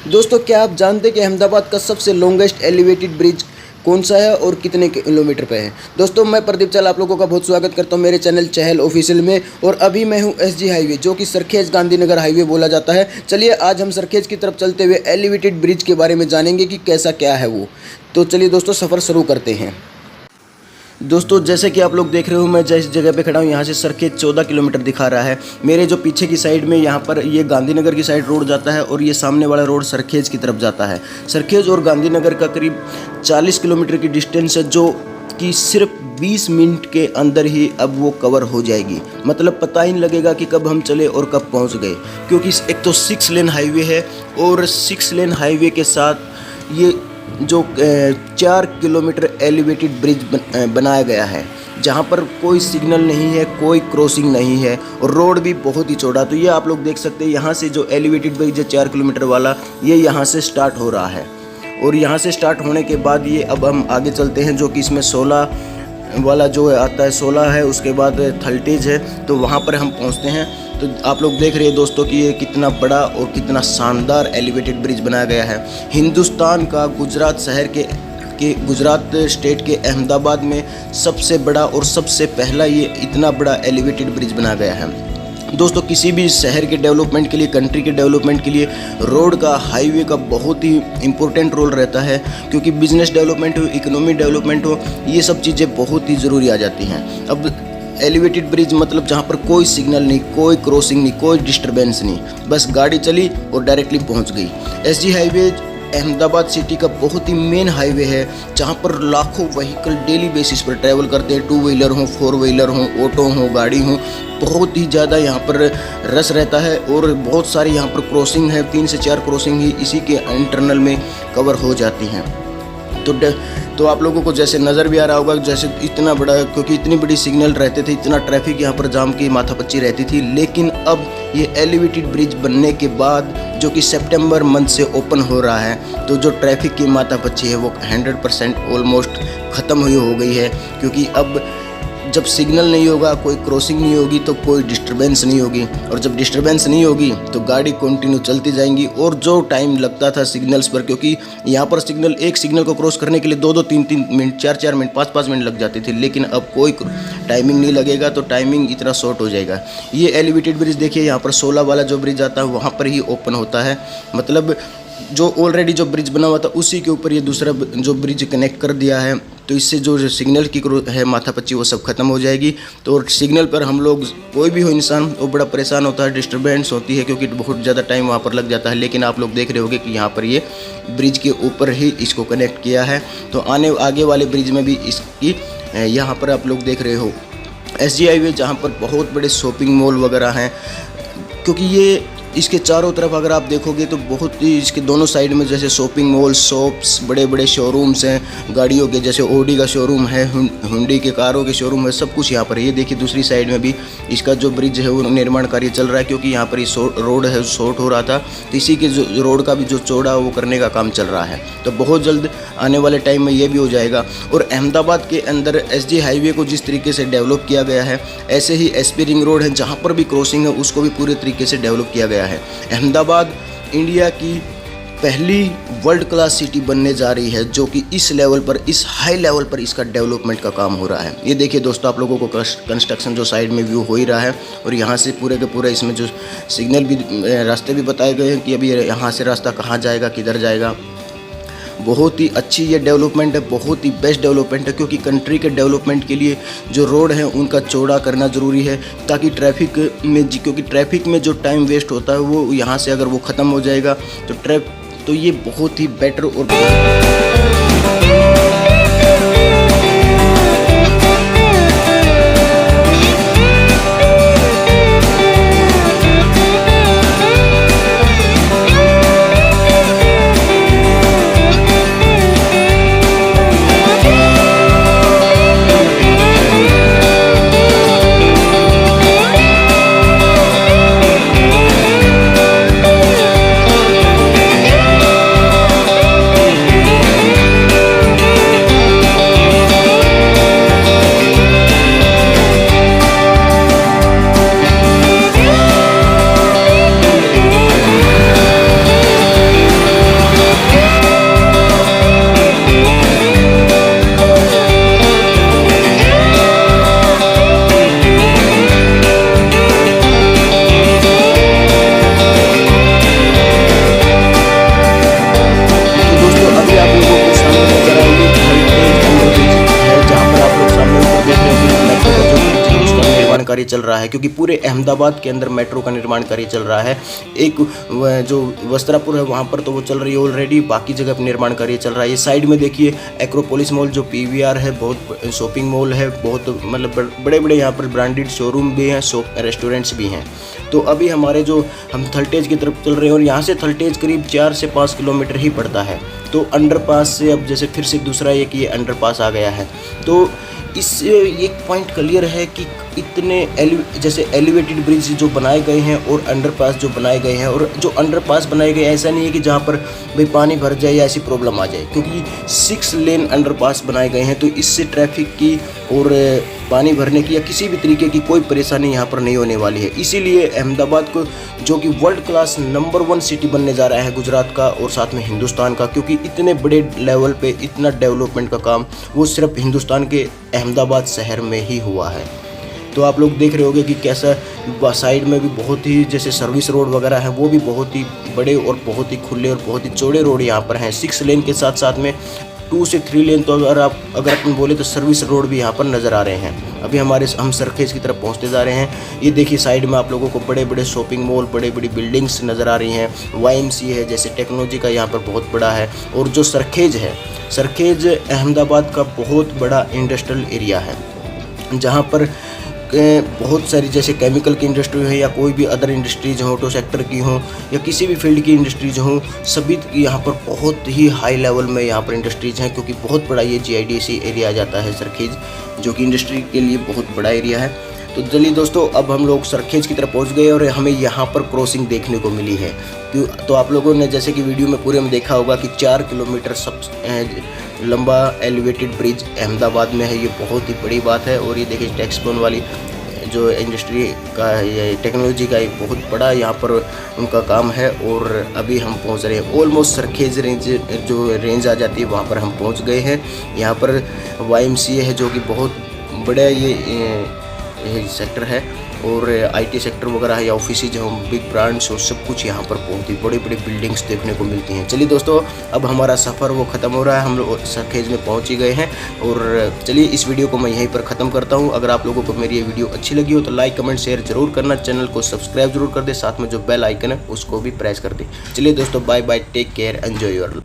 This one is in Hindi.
दोस्तों, क्या आप जानते हैं कि अहमदाबाद का सबसे लॉन्गेस्ट एलिवेटेड ब्रिज कौन सा है और कितने किलोमीटर पे है? दोस्तों, मैं प्रदीप चहल आप लोगों का बहुत स्वागत करता हूं मेरे चैनल चहल ऑफिशियल में। और अभी मैं हूं एसजी हाईवे, जो कि सरखेज गांधीनगर हाईवे बोला जाता है। चलिए आज हम सरखेज की तरफ चलते हुए एलिवेटेड ब्रिज के बारे में जानेंगे कि कैसा क्या है वो। तो चलिए दोस्तों, सफ़र शुरू करते हैं। दोस्तों, जैसे कि आप लोग देख रहे हो, मैं जिस जगह पे खड़ा हूँ यहाँ से सरखेज 14 किलोमीटर दिखा रहा है। मेरे जो पीछे की साइड में यहाँ पर ये गांधीनगर की साइड रोड जाता है और ये सामने वाला रोड सरखेज की तरफ जाता है। सरखेज और गांधीनगर का करीब 40 किलोमीटर की डिस्टेंस है, जो कि सिर्फ 20 मिनट के अंदर ही अब वो कवर हो जाएगी। मतलब पता ही नहीं लगेगा कि कब हम चले और कब पहुँच गए, क्योंकि एक तो 6 लेन हाईवे है और 6 लेन हाईवे के साथ ये जो 4 किलोमीटर एलिवेटेड ब्रिज बनाया गया है, जहाँ पर कोई सिग्नल नहीं है, कोई क्रॉसिंग नहीं है और रोड भी बहुत ही चौड़ा। तो ये आप लोग देख सकते हैं, यहाँ से जो एलिवेटेड ब्रिज है 4 किलोमीटर वाला, ये यहाँ से स्टार्ट हो रहा है। और यहाँ से स्टार्ट होने के बाद ये अब हम आगे चलते हैं, जो कि इसमें 16 वाला जो आता है 16 है, उसके बाद 30 है, तो वहाँ पर हम पहुँचते हैं। तो आप लोग देख रहे हैं दोस्तों कि ये कितना बड़ा और कितना शानदार एलिवेटेड ब्रिज बनाया गया है। हिंदुस्तान का गुजरात शहर के गुजरात स्टेट के अहमदाबाद में सबसे बड़ा और सबसे पहला ये इतना बड़ा एलिवेटेड ब्रिज बनाया गया है। दोस्तों, किसी भी शहर के डेवलपमेंट के लिए, कंट्री के डेवलपमेंट के लिए रोड का, हाईवे का बहुत ही इम्पोर्टेंट रोल रहता है, क्योंकि बिजनेस डेवलपमेंट हो, इकोनॉमी डेवलपमेंट हो, ये सब चीज़ें बहुत ही ज़रूरी आ जाती हैं। अब एलिवेटेड ब्रिज मतलब जहाँ पर कोई सिग्नल नहीं, कोई क्रॉसिंग नहीं, कोई डिस्टर्बेंस नहीं, बस गाड़ी चली और डायरेक्टली पहुँच गई। एसजी हाईवे अहमदाबाद सिटी का बहुत ही मेन हाईवे है, जहाँ पर लाखों व्हीकल डेली बेसिस पर ट्रैवल करते हैं। 2 व्हीलर हो, 4 व्हीलर हो, ऑटो हो, गाड़ी हो, बहुत ही ज़्यादा यहाँ पर रश रहता है और बहुत सारी यहाँ पर क्रॉसिंग है। 3 से 4 क्रॉसिंग ही इसी के इंटरनल में कवर हो जाती हैं। तो आप लोगों को जैसे नज़र भी आ रहा होगा, जैसे इतना बड़ा, क्योंकि इतनी बड़ी सिग्नल रहते थे, इतना ट्रैफिक यहाँ पर जाम की माथापच्ची रहती थी। लेकिन अब ये एलिवेटेड ब्रिज बनने के बाद, जो कि सितंबर मंथ से ओपन हो रहा है, तो जो ट्रैफिक की माथापच्ची है वो 100% ऑलमोस्ट ख़त्म हुई हो गई है। क्योंकि अब जब सिग्नल नहीं होगा, कोई क्रॉसिंग नहीं होगी, तो कोई डिस्टर्बेंस नहीं होगी, और जब डिस्टर्बेंस नहीं होगी तो गाड़ी कंटिन्यू चलती जाएंगी। और जो टाइम लगता था सिग्नल्स पर, क्योंकि यहाँ पर एक सिग्नल को क्रॉस करने के लिए 2-2, 3-3 मिनट, 4-4 मिनट, 5-5 मिनट लग जाते थे, लेकिन अब कोई टाइमिंग नहीं लगेगा, तो टाइमिंग इतना शॉर्ट हो जाएगा। ये एलिवेटेड ब्रिज देखिए, यहाँ पर 16 वाला जो ब्रिज आता है वहाँ पर ही ओपन होता है। मतलब जो ऑलरेडी जो ब्रिज बना हुआ था उसी के ऊपर ये दूसरा जो ब्रिज कनेक्ट कर दिया है, तो इससे जो सिग्नल की है माथापच्ची वो सब खत्म हो जाएगी। तो सिग्नल पर हम लोग, कोई भी हो इंसान, वो बड़ा परेशान होता है, डिस्टर्बेंस होती है, क्योंकि बहुत ज़्यादा टाइम वहाँ पर लग जाता है। लेकिन आप लोग देख रहे होंगे कि यहाँ पर ये ब्रिज के ऊपर ही इसको कनेक्ट किया है। तो आगे वाले ब्रिज में भी इसकी यहाँ पर आप लोग देख रहे हो एसजी हाईवे, जहाँ पर बहुत बड़े शॉपिंग मॉल वगैरह हैं, क्योंकि ये इसके चारों तरफ अगर आप देखोगे तो बहुत ही, इसके दोनों साइड में जैसे शॉपिंग मॉल, शॉप्स, बड़े बड़े शोरूम्स हैं गाड़ियों के, जैसे ऑडी का शोरूम है, हुंडई के कारों के शोरूम है, सब कुछ यहाँ पर है। ये देखिए दूसरी साइड में भी इसका जो ब्रिज है वो निर्माण कार्य चल रहा है, क्योंकि यहाँ पर रोड है शॉर्ट हो रहा था, तो इसी के जो रोड का भी जो चौड़ा वो करने का काम चल रहा है। तो बहुत जल्द आने वाले टाइम में ये भी हो जाएगा। और अहमदाबाद के अंदर एसजी हाईवे को जिस तरीके से डेवलप किया गया है, ऐसे ही एसपी रिंग रोड है, जहाँ पर भी क्रॉसिंग है उसको भी पूरे तरीके से डेवलप किया गया है। अहमदाबाद इंडिया की पहली वर्ल्ड क्लास सिटी बनने जा रही है, जो कि इस लेवल पर, इस हाई लेवल पर इसका डेवलपमेंट का काम हो रहा है। ये देखिए दोस्तों, आप लोगों को कंस्ट्रक्शन जो साइड में व्यू हो ही रहा है, और यहाँ से पूरे के पूरे इसमें जो सिग्नल भी, रास्ते भी बताए गए हैं कि अभी यहाँ से रास्ता कहाँ जाएगा, किधर जाएगा। बहुत ही अच्छी ये डेवलपमेंट है, बहुत ही बेस्ट डेवलपमेंट है, क्योंकि कंट्री के डेवलपमेंट के लिए जो रोड है उनका चौड़ा करना ज़रूरी है, ताकि क्योंकि ट्रैफिक में जो टाइम वेस्ट होता है वो यहाँ से अगर वो ख़त्म हो जाएगा तो ये बहुत ही बेटर और कार्य चल रहा है, क्योंकि पूरे अहमदाबाद के अंदर मेट्रो का निर्माण कार्य चल रहा है। एक जो वस्त्रापुर है वहाँ पर तो वो चल रही है ऑलरेडी, बाकी जगह पर निर्माण कार्य चल रहा है। ये साइड में देखिए एक्रोपोलिस मॉल जो PVR है, बहुत शॉपिंग मॉल है, बहुत मतलब बड़े बड़े यहाँ पर ब्रांडेड शोरूम भी हैं, रेस्टोरेंट्स भी हैं। तो अभी हमारे जो हम थलतेज की तरफ चल रहे हैं और यहाँ से थलतेज करीब 4 से 5 किलोमीटर ही पड़ता है। तो अंडरपास से अब जैसे फिर से दूसरा एक ये अंडरपास आ गया है, तो इससे एक पॉइंट क्लियर है कि इतने जैसे एलिवेटेड ब्रिज जो बनाए गए हैं और अंडरपास जो बनाए गए हैं, और जो अंडरपास बनाए गए ऐसा नहीं है कि जहाँ पर भाई पानी भर जाए या ऐसी प्रॉब्लम आ जाए, क्योंकि 6 लेन अंडरपास बनाए गए हैं। तो इससे ट्रैफिक की और पानी भरने की या किसी भी तरीके की कोई परेशानी यहाँ पर नहीं होने वाली है। इसीलिए अहमदाबाद को जो कि वर्ल्ड क्लास नंबर 1 सिटी बनने जा रहा है गुजरात का और साथ में हिंदुस्तान का, क्योंकि इतने बड़े लेवल पे इतना डेवलपमेंट का काम वो सिर्फ हिंदुस्तान के अहमदाबाद शहर में ही हुआ है। तो आप लोग देख रहे होंगे कि कैसा साइड में भी बहुत ही जैसे सर्विस रोड वगैरह है, वो भी बहुत ही बड़े और बहुत ही खुले और बहुत ही चौड़े रोड यहाँ पर हैं। 6 लेन के साथ साथ में 2 से 3 लेन तो अगर अपन बोले तो सर्विस रोड भी यहाँ पर नज़र आ रहे हैं। अभी हम सरखेज की तरफ पहुँचते जा रहे हैं। ये देखिए साइड में आप लोगों को बड़े बड़े शॉपिंग मॉल, बड़ी बड़ी बिल्डिंग्स नज़र आ रही हैं। YMCA है, जैसे टेक्नोलॉजी का यहाँ पर बहुत बड़ा है। और जो सरखेज है, सरखेज अहमदाबाद का बहुत बड़ा इंडस्ट्रियल एरिया है, जहाँ पर बहुत सारी जैसे केमिकल की इंडस्ट्री है या कोई भी अदर इंडस्ट्रीज हो, ऑटो सेक्टर की हो या किसी भी फील्ड की इंडस्ट्रीज हो, सभी यहाँ पर बहुत ही हाई लेवल में यहाँ पर इंडस्ट्रीज हैं, क्योंकि बहुत बड़ा ये GIDC एरिया आ जाता है सरखेज, जो कि इंडस्ट्री के लिए बहुत बड़ा एरिया है। तो चलिए दोस्तों, अब हम लोग सरखेज की तरफ पहुँच गए और हमें यहाँ पर क्रॉसिंग देखने को मिली है। तो आप लोगों ने जैसे कि वीडियो में पूरे में देखा होगा कि 4 किलोमीटर सब लंबा एलिवेटेड ब्रिज अहमदाबाद में है। ये बहुत ही बड़ी बात है। और ये देखिए टेक्सटोन वाली जो इंडस्ट्री का ये टेक्नोलॉजी का एक बहुत बड़ा यहाँ पर उनका काम है। और अभी हम पहुँच रहे हैं ऑलमोस्ट सरखेज रेंज आ जाती है, वहाँ पर हम पहुँच गए हैं। यहाँ पर YMCA है जो कि बहुत बड़ा ये सेक्टर है, और IT सेक्टर वगैरह है या ऑफिस जो बिग ब्रांड्स और सब कुछ यहाँ पर बहुत ही बड़ी बड़ी बिल्डिंग्स देखने को मिलती हैं। चलिए दोस्तों, अब हमारा सफ़र वो ख़त्म हो रहा है, हम लोग सरखेज में पहुँच ही गए हैं। और चलिए इस वीडियो को मैं यहीं पर ख़त्म करता हूँ। अगर आप लोगों को मेरी ये वीडियो अच्छी लगी हो तो लाइक कमेंट शेयर जरूर करना, चैनल को सब्सक्राइब जरूर कर दे, साथ में जो बेल आइकन है उसको भी प्रेस कर दे। चलिए दोस्तों, bye bye, take care, enjoy your